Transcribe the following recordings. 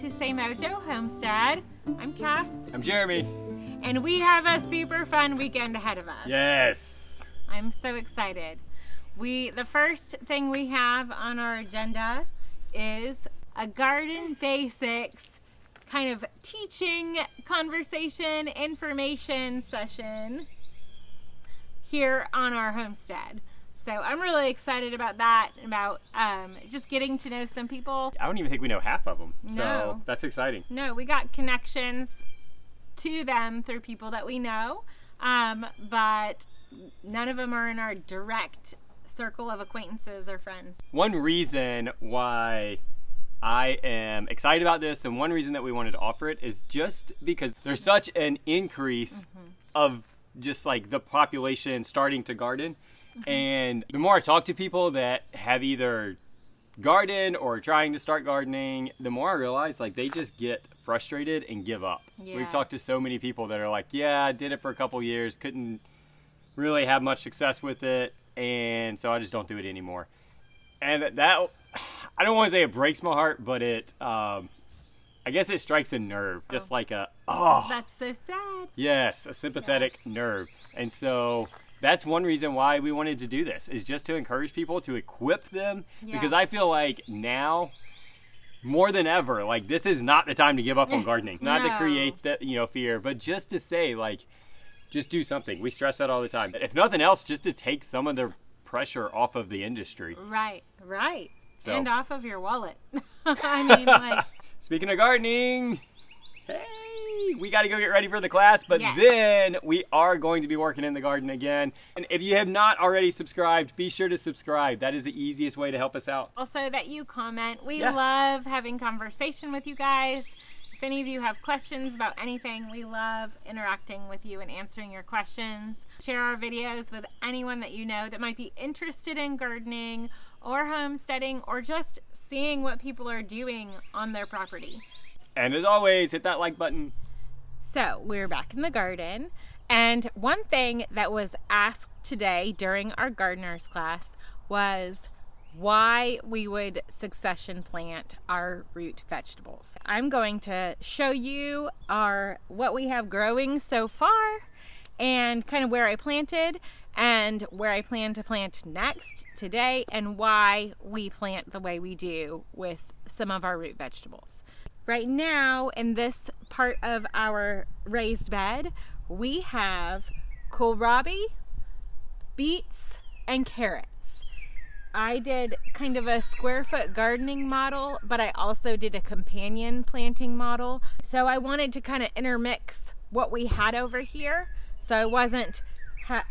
to Say Mojo Homestead. I'm Cass. I'm Jeremy. And we have a super fun weekend ahead of us. Yes. I'm so excited. The first thing we have on our agenda is a garden basics kind of teaching, conversation, information session here on our homestead. So I'm really excited about that, about just getting to know some people. I don't even think we know half of them, No. so that's exciting. No, we got connections to them through people that we know, but none of them are in our direct circle of acquaintances or friends. One reason why I am excited about this, and one reason that we wanted to offer it, is just because there's such an increase of just like the population starting to garden. And the more I talk to people that have either gardened or trying to start gardening, the more I realize like they just get frustrated and give up. Yeah. We've talked to so many people that are like, yeah, I did it for a couple years, couldn't really have much success with it, and so I just don't do it anymore. And that, I don't want to say it breaks my heart, but it, I guess it strikes a nerve, just like a, oh. That's so sad. Yes, a sympathetic nerve. And so that's one reason why we wanted to do this, is just to encourage people, to equip them, because I feel like now more than ever, like this is not the time to give up on gardening, not to create that, fear, but just to say like, just do something. We stress that all the time. If nothing else, just to take some of the pressure off of the industry. Right. So. And off of your wallet. I mean, like. Speaking of gardening, hey, we got to go get ready for the class, but then we are going to be working in the garden again. And if you have not already subscribed, be sure to subscribe. That is the easiest way to help us out. Also that you comment. We love having conversation with you guys. If any of you have questions about anything, we love interacting with you and answering your questions. Share our videos with anyone that you know that might be interested in gardening or homesteading or just seeing what people are doing on their property. And as always, hit that like button. So we're back in the garden, and one thing that was asked today during our gardener's class was why we would succession plant our root vegetables. I'm going to show you what we have growing so far and kind of where I planted and where I plan to plant next today, and why we plant the way we do with some of our root vegetables. Right now, in this part of our raised bed, we have kohlrabi, beets, and carrots. I did kind of a square foot gardening model, but I also did a companion planting model. So I wanted to kind of intermix what we had over here. So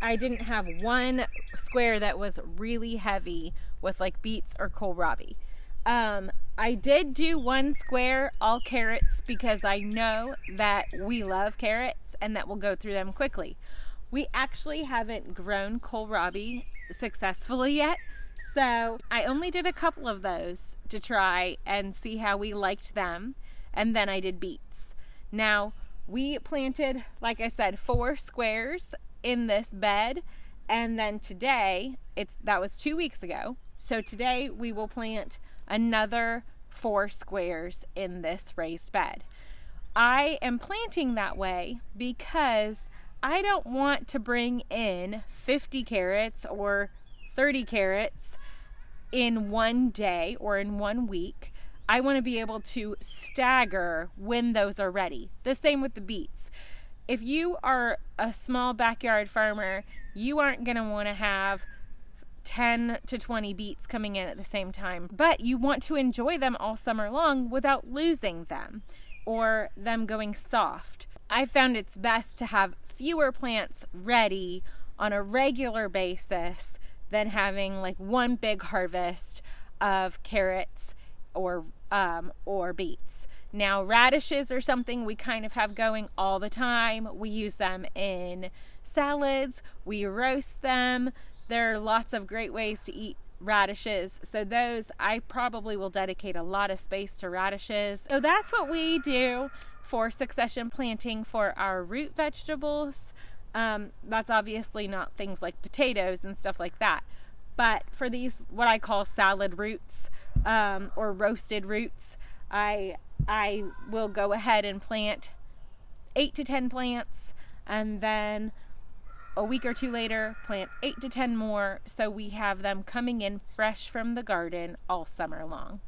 I didn't have one square that was really heavy with like beets or kohlrabi. I did do one square all carrots because I know that we love carrots and that we'll go through them quickly. We actually haven't grown kohlrabi successfully yet, so I only did a couple of those to try and see how we liked them, and then I did beets. Now, we planted, like I said, 4 squares in this bed, and then today, that was 2 weeks ago, so today we will plant another 4 squares in this raised bed. I am planting that way because I don't want to bring in 50 carrots or 30 carrots in one day or in 1 week. I want to be able to stagger when those are ready. The same with the beets. If you are a small backyard farmer, you aren't going to want to have 10 to 20 beets coming in at the same time, but you want to enjoy them all summer long without losing them or them going soft. I found it's best to have fewer plants ready on a regular basis than having like one big harvest of carrots or beets. Now, radishes are something we kind of have going all the time. We use them in salads, we roast them. There are lots of great ways to eat radishes. So those, I probably will dedicate a lot of space to radishes. So that's what we do for succession planting for our root vegetables. That's obviously not things like potatoes and stuff like that. But for these, what I call salad roots or roasted roots, I I will go ahead and plant 8 to 10 plants, and then a week or two later plant 8 to 10 more, so we have them coming in fresh from the garden all summer long.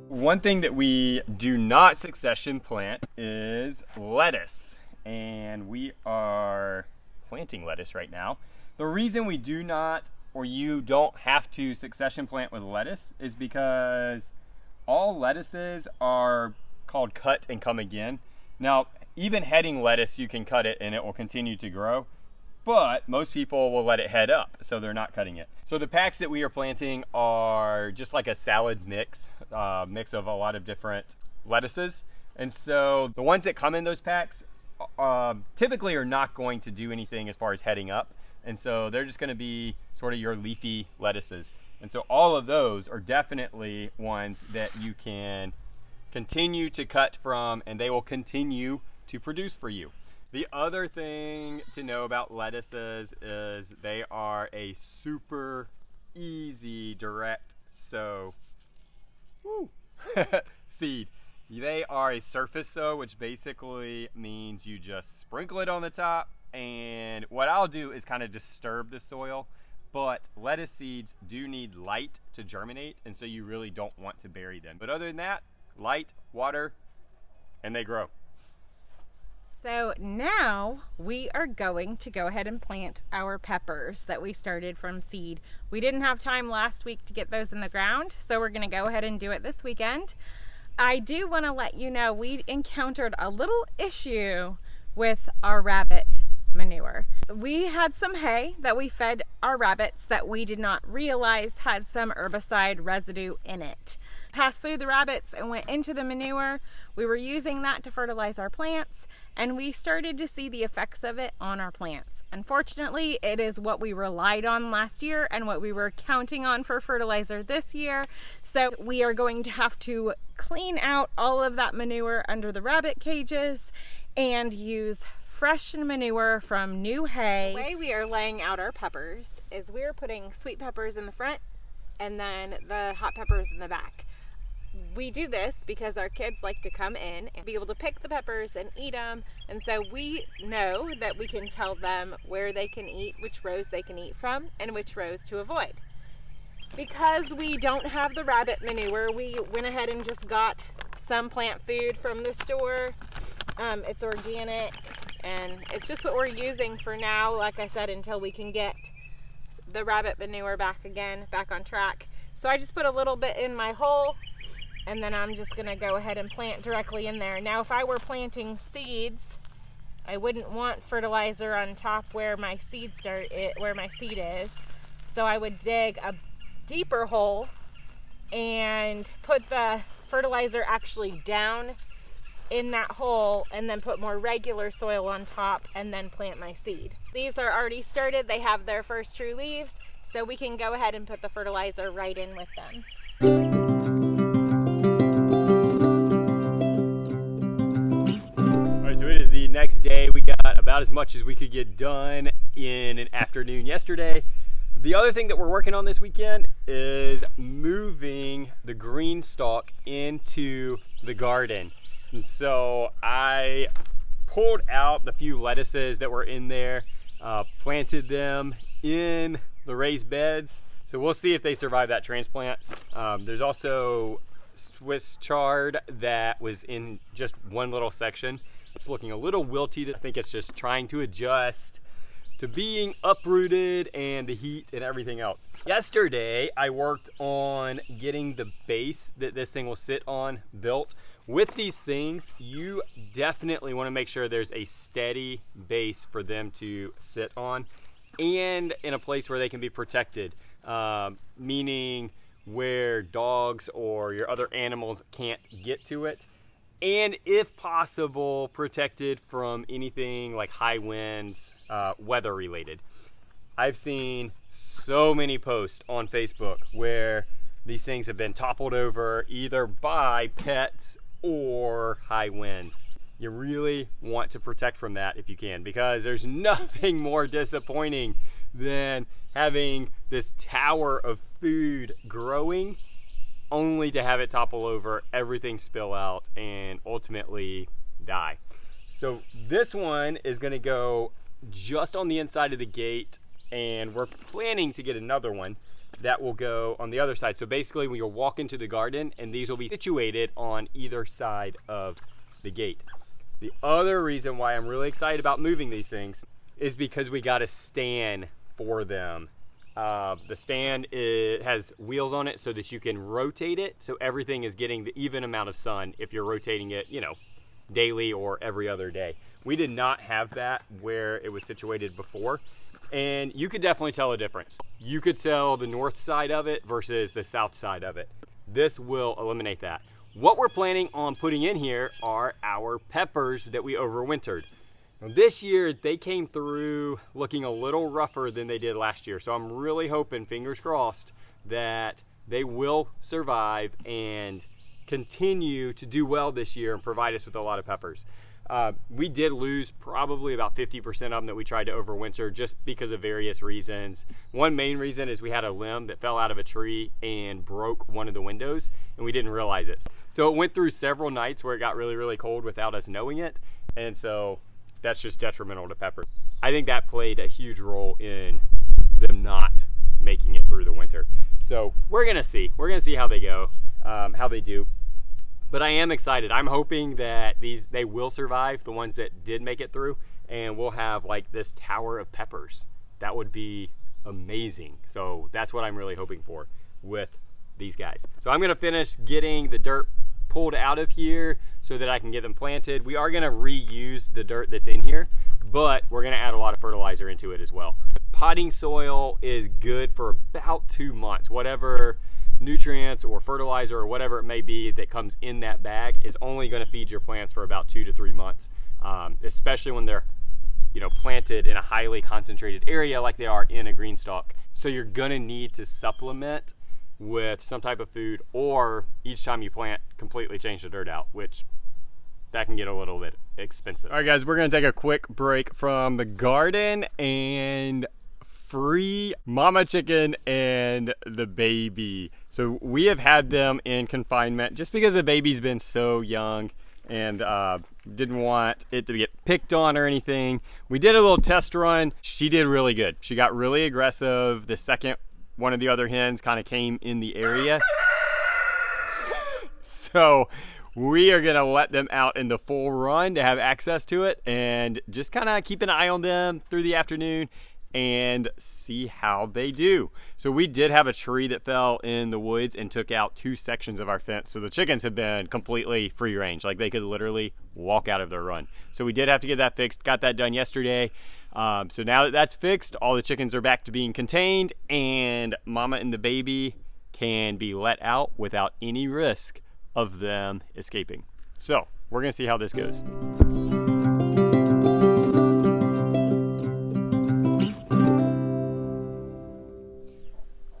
One thing that we do not succession plant is lettuce, and we are planting lettuce right now. The reason we do not, or you don't have to succession plant with lettuce, is because all lettuces are called cut and come again. Now, even heading lettuce, you can cut it and it will continue to grow, but most people will let it head up, so they're not cutting it. So the packs that we are planting are just like a salad mix of a lot of different lettuces. And so the ones that come in those packs typically are not going to do anything as far as heading up. And so they're just gonna be sort of your leafy lettuces. And so all of those are definitely ones that you can continue to cut from, and they will continue to produce for you. The other thing to know about lettuces is they are a super easy direct sow seed. They are a surface sow, which basically means you just sprinkle it on the top, and what I'll do is kind of disturb the soil, but lettuce seeds do need light to germinate, and so you really don't want to bury them. But other than that, light, water, and they grow. So now we are going to go ahead and plant our peppers that we started from seed. We didn't have time last week to get those in the ground, so we're going to go ahead and do it this weekend. I do want to let you know we encountered a little issue with our rabbit manure. We had some hay that we fed our rabbits that we did not realize had some herbicide residue in it. Passed through the rabbits and went into the manure. We were using that to fertilize our plants, and we started to see the effects of it on our plants. Unfortunately, it is what we relied on last year and what we were counting on for fertilizer this year. So we are going to have to clean out all of that manure under the rabbit cages and use fresh manure from new hay. The way we are laying out our peppers is we're putting sweet peppers in the front and then the hot peppers in the back. We do this because our kids like to come in and be able to pick the peppers and eat them, and so we know that we can tell them where they can eat, which rows they can eat from, and which rows to avoid. Because we don't have the rabbit manure, we went ahead and just got some plant food from the store. It's organic, and it's just what we're using for now, like I said, until we can get the rabbit manure back on track. So I just put a little bit in my hole, and then I'm just gonna go ahead and plant directly in there. Now, if I were planting seeds, I wouldn't want fertilizer on top where my seed is. So I would dig a deeper hole and put the fertilizer actually down in that hole, and then put more regular soil on top, and then plant my seed. These are already started. They have their first true leaves, so we can go ahead and put the fertilizer right in with them. So it is the next day. We got about as much as we could get done in an afternoon yesterday. The other thing that we're working on this weekend is moving the Greenstalk into the garden. And so I pulled out the few lettuces that were in there, planted them in the raised beds. So we'll see if they survive that transplant. There's also Swiss chard that was in just one little section. It's looking a little wilty. I think it's just trying to adjust to being uprooted and the heat and everything else. Yesterday, I worked on getting the base that this thing will sit on built. With these things, you definitely want to make sure there's a steady base for them to sit on, and in a place where they can be protected, meaning where dogs or your other animals can't get to it. And if possible, protected from anything like high winds, weather related. I've seen so many posts on Facebook where these things have been toppled over either by pets or high winds. You really want to protect from that if you can, because there's nothing more disappointing than having this tower of food growing only to have it topple over, everything spill out, and ultimately die. So this one is gonna go just on the inside of the gate, and we're planning to get another one that will go on the other side. So basically when you'll walk into the garden, and these will be situated on either side of the gate. The other reason why I'm really excited about moving these things is because we got a stand for them. The stand has wheels on it so that you can rotate it, so everything is getting the even amount of sun if you're rotating it, you know, daily or every other day. We did not have that where it was situated before, and you could definitely tell a difference. You could tell the north side of it versus the south side of it. This will eliminate that. What we're planning on putting in here are our peppers that we overwintered. Now, this year, they came through looking a little rougher than they did last year. So I'm really hoping, fingers crossed, that they will survive and continue to do well this year and provide us with a lot of peppers. We did lose probably about 50% of them that we tried to overwinter just because of various reasons. One main reason is we had a limb that fell out of a tree and broke one of the windows, and we didn't realize it. So it went through several nights where it got really, really cold without us knowing it, and so that's just detrimental to peppers. I think that played a huge role in them not making it through the winter. So we're gonna see how they go, how they do. But I am excited. I'm hoping that they will survive, the ones that did make it through, and we'll have like this tower of peppers. That would be amazing. So that's what I'm really hoping for with these guys. So I'm gonna finish getting the dirt pulled out of here so that I can get them planted. We are gonna reuse the dirt that's in here, but we're gonna add a lot of fertilizer into it as well. Potting soil is good for about 2 months. Whatever nutrients or fertilizer or whatever it may be that comes in that bag is only going to feed your plants for about 2 to 3 months, especially when they're, you know, planted in a highly concentrated area like they are in a Greenstalk. So you're going to need to supplement with some type of food, or each time you plant, completely change the dirt out, which that can get a little bit expensive. All right, guys, we're going to take a quick break from the garden and free mama chicken and the baby. So we have had them in confinement just because the baby's been so young and didn't want it to get picked on or anything. We did a little test run. She did really good. She got really aggressive the second one of the other hens kind of came in the area. So we are gonna let them out in the full run to have access to it and just kind of keep an eye on them through the afternoon and see how they do. So we did have a tree that fell in the woods and took out 2 sections of our fence. So the chickens have been completely free range. Like they could literally walk out of their run. So we did have to get that fixed, got that done yesterday. So now that that's fixed, all the chickens are back to being contained and mama and the baby can be let out without any risk of them escaping. So we're gonna see how this goes.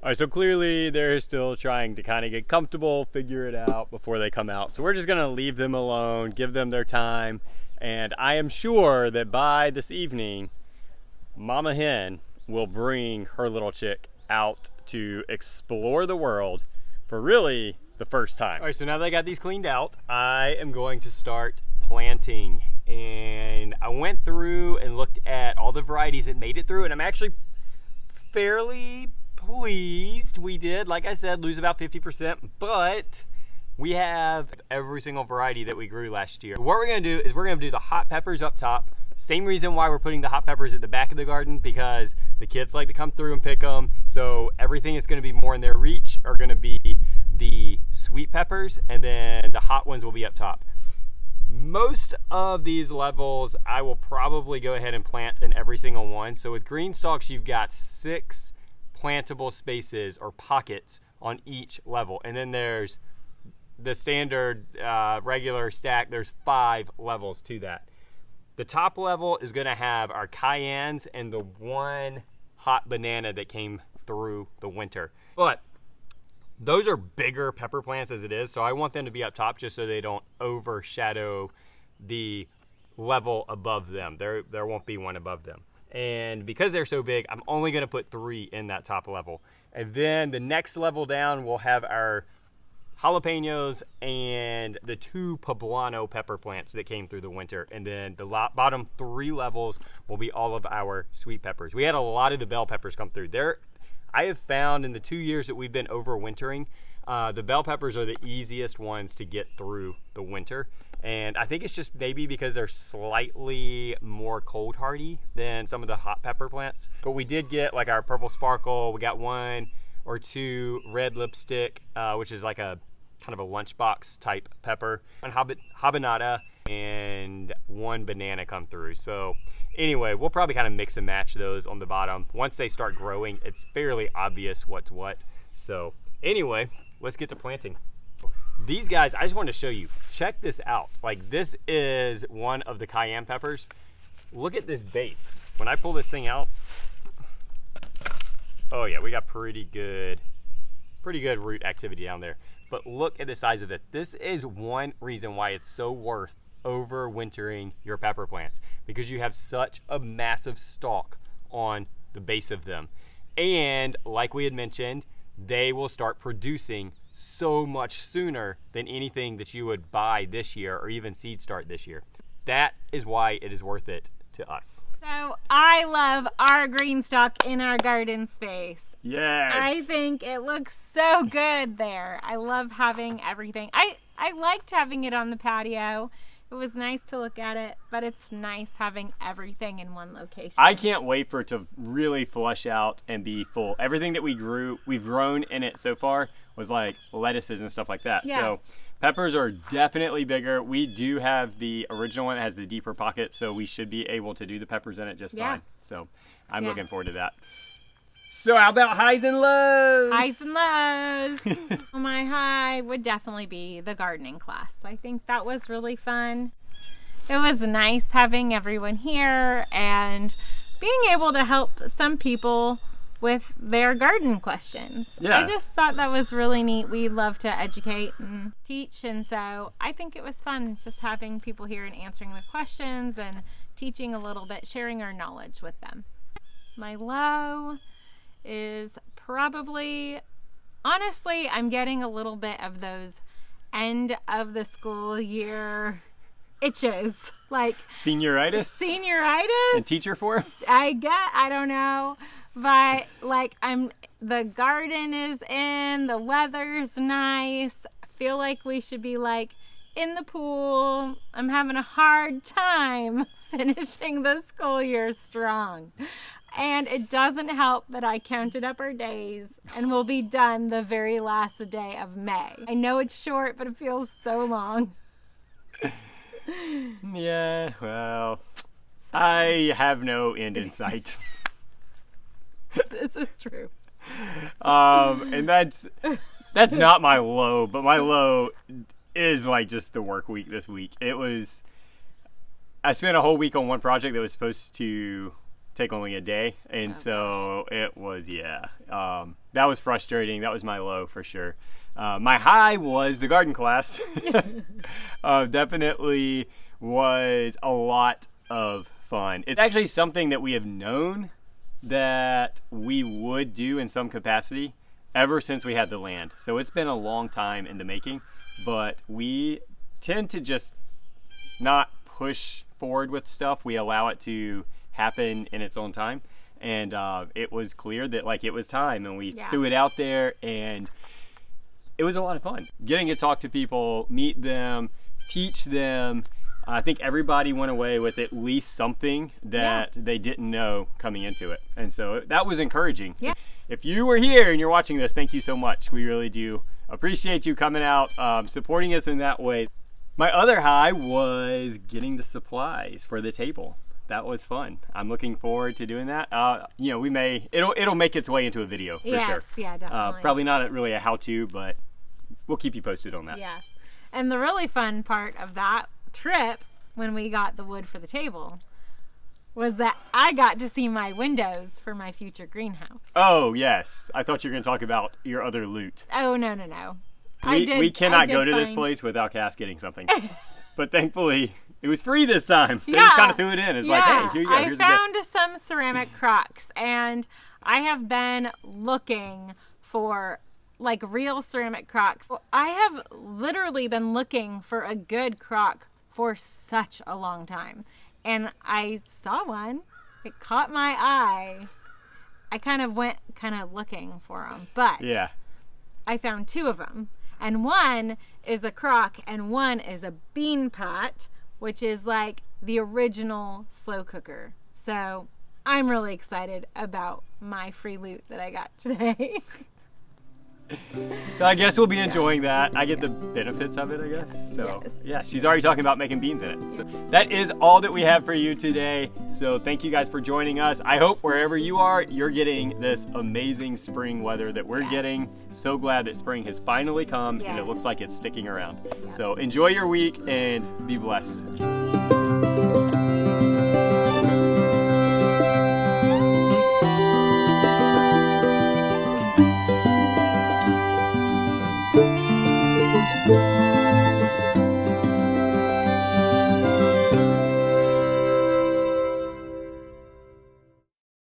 All right, so clearly they're still trying to kind of get comfortable, figure it out before they come out. So we're just gonna leave them alone, give them their time. And I am sure that by this evening, Mama Hen will bring her little chick out to explore the world for really the first time. All right, so now that I got these cleaned out, I am going to start planting. And I went through and looked at all the varieties that made it through, and I'm actually fairly pleased. We did, like I said, lose about 50%, but we have every single variety that we grew last year. What we're gonna do is we're gonna do the hot peppers up top. Same reason why we're putting the hot peppers at the back of the garden, because the kids like to come through and pick them. So everything that's gonna be more in their reach are gonna be the sweet peppers, and then the hot ones will be up top. Most of these levels I will probably go ahead and plant in every single one. So with Greenstalks, you've got 6 plantable spaces or pockets on each level, and then there's the standard regular stack. There's 5 levels to that. The top level is going to have our cayennes and the 1 hot banana that came through the winter, but those are bigger pepper plants as it is, so I want them to be up top just so they don't overshadow the level above them. There won't be one above them. And because they're so big, I'm only gonna put 3 in that top level. And then the next level down, we'll have our jalapenos and the 2 poblano pepper plants that came through the winter. And then the bottom 3 levels will be all of our sweet peppers. We had a lot of the bell peppers come through. I have found in the 2 years that we've been overwintering, the bell peppers are the easiest ones to get through the winter. And I think it's just maybe because they're slightly more cold hardy than some of the hot pepper plants. But we did get like our purple sparkle. We got 1 or 2 red lipstick, which is like a kind of a lunchbox type pepper, 1 habanada, and 1 banana come through. So anyway, we'll probably kind of mix and match those on the bottom. Once they start growing, it's fairly obvious what's what. So anyway, let's get to planting. These guys, I just wanted to show you, check this out. Like, this is one of the cayenne peppers. Look at this base. When I pull this thing out, oh yeah, we got pretty good root activity down there. But look at the size of it. This is one reason why it's so worth overwintering your pepper plants, because you have such a massive stalk on the base of them. And like we had mentioned, they will start producing so much sooner than anything that you would buy this year or even seed start this year. That is why it is worth it to us. So I love our Greenstalk in our garden space. Yes. I think it looks so good there. I love having everything. I liked having it on the patio. It was nice to look at it, but it's nice having everything in one location. I can't wait for it to really flush out and be full. Everything that we've grown in it so far was like lettuces and stuff like that. Yeah. So peppers are definitely bigger. We do have the original one that has the deeper pocket, so we should be able to do the peppers in it just fine. So I'm looking forward to that. So how about highs and lows? Highs and lows. Well, my high would definitely be the gardening class. I think that was really fun. It was nice having everyone here and being able to help some people with their garden questions. Yeah. I just thought that was really neat. We love to educate and teach, and so I think it was fun just having people here and answering the questions and teaching a little bit, sharing our knowledge with them. My low is probably, honestly, I'm getting a little bit of those end of the school year itches, like senioritis and teacher form. I don't know, but like the garden is in, the weather's nice. I feel like we should be like in the pool. I'm having a hard time finishing the school year strong. And it doesn't help that I counted up our days and we'll be done the very last day of May. I know it's short, but it feels so long. Yeah, well, I have no end in sight. This is true. And that's not my low, but my low is like just the work week this week. I spent a whole week on one project that was supposed to take only a day, and so it was that was frustrating. That was my low for sure. My high was the garden class. Definitely was a lot of fun. It's actually something that we have known that we would do in some capacity ever since we had the land. So it's been a long time in the making, but we tend to just not push forward with stuff. We allow it to happen in its own time, and it was clear that like it was time, and we threw it out there, and it was a lot of fun getting to talk to people, meet them, teach them. I think everybody went away with at least something that they didn't know coming into it, and so that was encouraging. If you were here and you're watching this, thank you so much. We really do appreciate you coming out, supporting us in that way. My other high was getting the supplies for the table. That was fun. I'm looking forward to doing that. It'll make its way into a video for sure. Yes, yeah, definitely. Probably not really a how-to, but we'll keep you posted on that. Yeah. And the really fun part of that trip when we got the wood for the table was that I got to see my windows for my future greenhouse. Oh, yes. I thought you were going to talk about your other loot. Oh, no. We cannot go to this place without Cass getting something. But thankfully, it was free this time. They Yeah. just kind of threw it in. It's like, hey, here you go. I Here's a gift. found some ceramic crocks, and I have been looking for like real ceramic crocks. I have literally been looking for a good crock for such a long time, and I saw one. It caught my eye. I kind of went looking for them, but Yeah. I found 2 of them, and one is a crock and one is a bean pot, which is like the original slow cooker. So I'm really excited about my free loot that I got today. So I guess we'll be enjoying that. I get the benefits of it, I guess. So Yes. yeah, she's already talking about making beans in it. So that is all that we have for you today. So thank you guys for joining us. I hope wherever you are, you're getting this amazing spring weather that we're Yes. getting. So glad that spring has finally come and it Yes. looks like it's sticking around. Yeah. So enjoy your week and be blessed.